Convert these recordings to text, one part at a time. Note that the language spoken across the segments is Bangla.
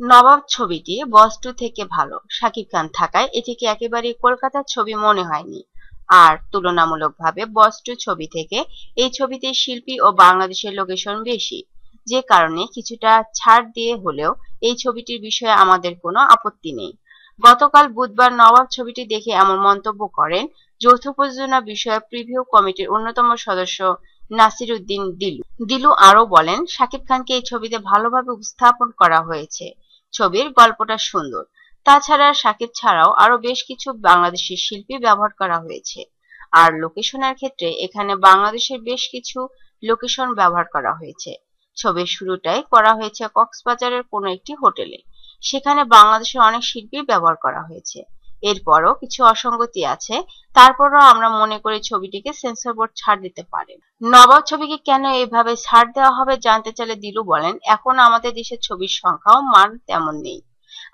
নবাব ছবিটি বস 2 থেকে ভালো। শাকিব খান থাকায় এটিকে একেবারেই কলকাতার ছবি মনে হয়নি। আর তুলনামূলকভাবে বস 2 ছবি থেকে এই ছবিতে শিল্পী ও বাংলাদেশের লোকেশন বেশি, যে কারণে কিছুটা ছাড় দিয়ে হলেও এই ছবিটির বিষয়ে আমাদের কোনো আপত্তি নেই। গতকাল বুধবার নবাব ছবিটি দেখে এমন মন্তব্য করেন যৌথ প্রযোজনা বিষয়ক প্রিভিউ কমিটির অন্যতম সদস্য নাসিরুদ্দিন দিলু। দিলু আরও বলেন, শাকিব খানকে এই ছবিতে ভালোভাবে উপস্থাপন করা হয়েছে। ছবির গল্পটা সুন্দর। তাছাড়া শাকিব ছাড়াও আরো বেশ কিছু বাংলাদেশি শিল্পী ব্যবহার করা হয়েছে। আর লোকেশনের ক্ষেত্রে এখানে বাংলাদেশের বেশ কিছু লোকেশন ব্যবহার করা হয়েছে। ছবির শুরুটাই করা হয়েছে কক্সবাজারের কোনো একটি হোটেলে। সেখানে বাংলাদেশের অনেক শিল্পী ব্যবহার করা হয়েছে। এরপরও কিছু অসঙ্গতি আছে, তারপরও আমরা মনে করি ছবিটিকে সেন্সর বোর্ড ছাড় দিতে পারে। নবাব ছবিকে কেন এভাবে ছাড় দেওয়া হবে জানতে চাইলে দিলু বলেন, এখন আমাদের দেশের ছবির সংখ্যাও মান তেমন নেই।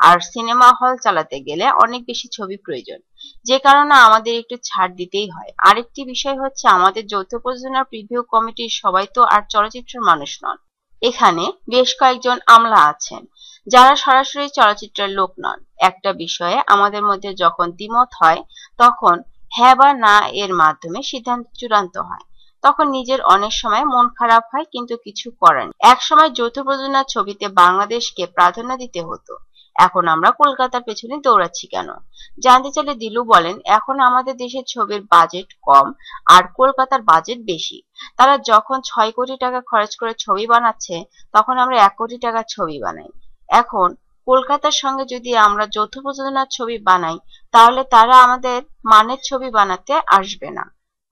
আর সিনেমা হল চালাতে গেলে অনেক বেশি ছবি প্রয়োজন, যে কারণে আমাদের একটু ছাড় দিতেই হয়। আরেকটি বিষয় হচ্ছে, আমাদের যৌথ প্রযোজনার প্রিভিউ কমিটির সবাই তো আর চলচ্চিত্রের মানুষ নন। এখানে বেশ কয়েকজন আমলা আছেন যারা সরাসরি চলচ্চিত্রের লোক নন। একটা বিষয়ে আমাদের মধ্যে যখন দ্বিমত হয়, তখন হ্যাঁ বা না এর মাধ্যমে সিদ্ধান্ত চূড়ান্ত হয়। তখন নিজের অনেক সময় মন খারাপ হয়, কিন্তু কিছু করার নেই। এক সময় যৌথ প্রযোজনার ছবিতে বাংলাদেশকে প্রাধান্য দিতে হতো, এখন আমরা কলকাতার পেছনে দৌড়াচ্ছি কেন জানতে চাইলে দিলু বলেন, এখন আমাদের দেশের ছবির বাজেট কম আর কলকাতার বাজেট বেশি। তারা যখন 6 কোটি টাকা খরচ করে ছবি বানাচ্ছে, তখন আমরা 1 কোটি টাকার ছবি বানাই। এখন কলকাতার সঙ্গে যদি আমরা যৌথ প্রযোজনার ছবি বানাই, তাহলে তারা আমাদের মানের ছবি বানাতে আসবে না।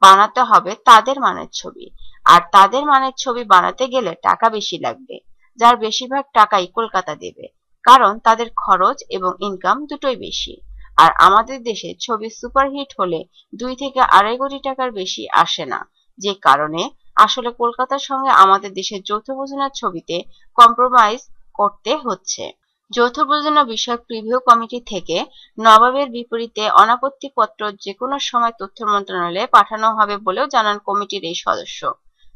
বানাতে হবে তাদের মানের ছবি। আর তাদের মানের ছবি বানাতে গেলে টাকা বেশি লাগবে, যার বেশিরভাগ টাকাই কলকাতা দেবে, কারণ তাদের খরচ এবং ইনকাম দুটোই বেশি। আর আমাদের দেশে ছবি সুপারহিট হলে 2 থেকে 2.5 কোটি টাকার বেশি আসে না, যে কারণে আসলে কলকাতার সঙ্গে আমাদের দেশের যৌথ প্রযোজনার ছবিতে কম্প্রোমাইজ করতে হচ্ছে। যৌথ প্রযোজনা বিষয়ক প্রিভিউ কমিটি থেকে নবাবের বিপরীতে অনাপত্তিপত্র যেকোনো সময় তথ্য মন্ত্রণালয়ে পাঠানো হবে বলেও জানান কমিটির এই সদস্য।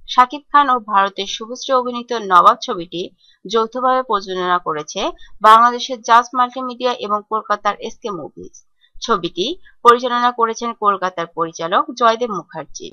শাকিব খান ও ভারতের শুভশ্রী অভিনীত নবাব ছবিটি যৌথভাবে প্রযোজনা করেছে বাংলাদেশের জাজ মাল্টিমিডিয়া এবং কলকাতার এসকে মুভিজ। ছবিটি পরিচালনা করেছেন কলকাতার পরিচালক জয়দেব মুখার্জি।